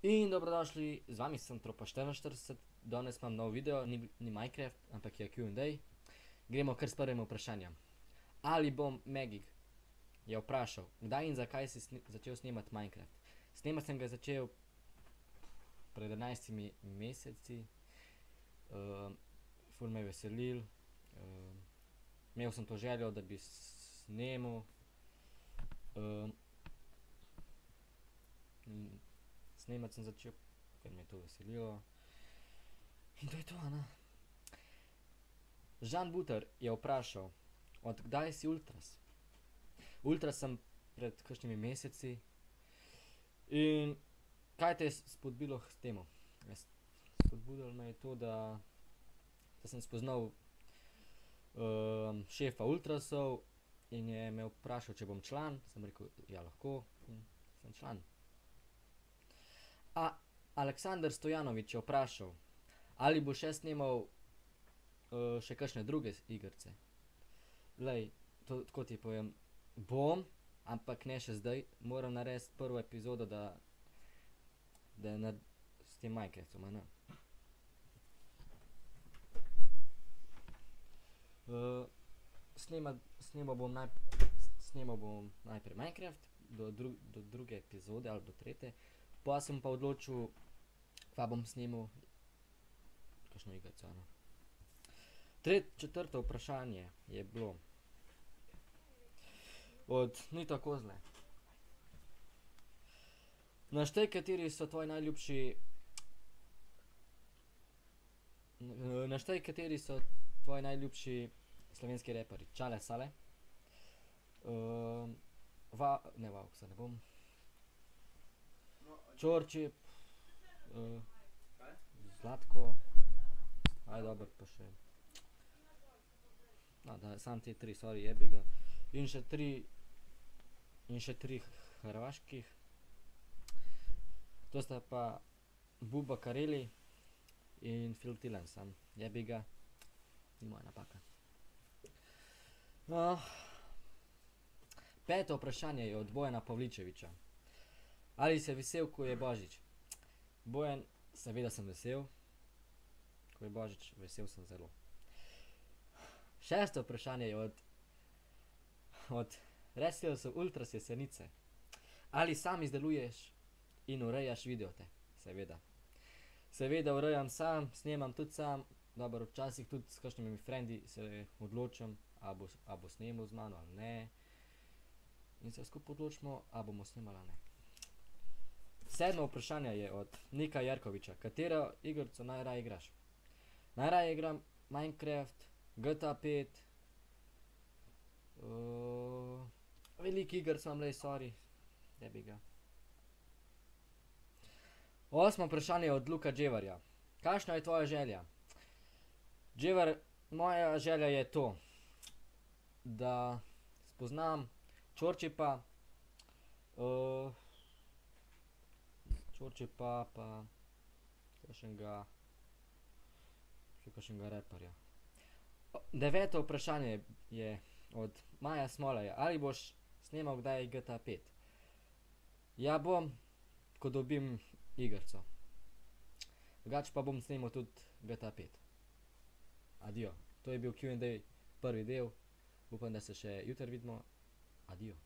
In dobrodošli, z vami sem Tropa44, danes imam nov video, ni Minecraft, ampak je Q&A. Gremo kar s prvim vprašanjem. Ali bom Megig je vprašal, kdaj in zakaj si začel snemati Minecraft. Snemati sem ga začel pred 11 meseci, ful me je veselil, imel sem to željo, da bi snemal. Snemati sem začel, ker me je to veselilo. In to je to, ne. Žan Buter je vprašal, od kdaj si ultras? Ultras sem pred kakšnimi meseci. In kaj te je spodbudilo k temu? Spodbudilo me je to, da sem spoznal šefa ultrasov in je me vprašal, če bom član. Sem rekel, ja, lahko, in sem član. Aleksandar Stojanovič je vprašal, ali bo še snemal še kakšne druge igrice. Glej, tako ti povem, bom, ampak ne še zdaj. Moram narediti prvo epizodo, da s tem Minecraftom, a ne. Snemal bom najprej Minecraft do druge epizode ali do tretje. Pa sem pa odločil, kva bom snemal, kakšno igrico, a ne. Četrto vprašanje je bilo od Nito Kozle. Naštej, kateri so tvoji najljubši slovenski raperji. Čale Sale, ne Vavksa ne bom, Čorčip, Zlatko, dobro, pa še, samo te tri, sorry, jebi ga. In še tri hrvaških. To sta pa Buba Kareli in Phil Tilen, sam jebi ga, ni moja napaka. Peto vprašanje je od Bojana Pavličeviča. Ali si vesel, ko je Božič? Bojan, seveda sem vesel. Ko je Božič, vesel sem zelo. Šesto vprašanje je od Restilsov Ultras Jesenice. Ali sam izdeluješ in urejaš videote? Seveda. Seveda urejam sam, snemam tudi sam. Dobro, včasih tudi s kakšnimi frendi se odločam, a bo snemal z mano ali ne. In se skupaj odločimo, a bomo snemali ali ne. Sedmo vprašanje je od Nika Jerkoviča. Katero igrico najraje igraš? Najraje igram Minecraft, GTA 5. Veliko igr sem, lej, sorry, jebi ga. Osmo vprašanje je od Luka Dževarja. Kakšna je tvoja želja? Dževar, moja želja je to, da spoznam Čorčipa, pa kakšnega raperja. Deveto vprašanje je od Maja Smolaja. Ali boš snemal kdaj GTA 5? Ja, bom, ko dobim igrico. Drugače pa bom snemal tudi GTA 5. Adijo. To je bil Q&A prvi del. Upam, da se še jutri vidimo. Adijo.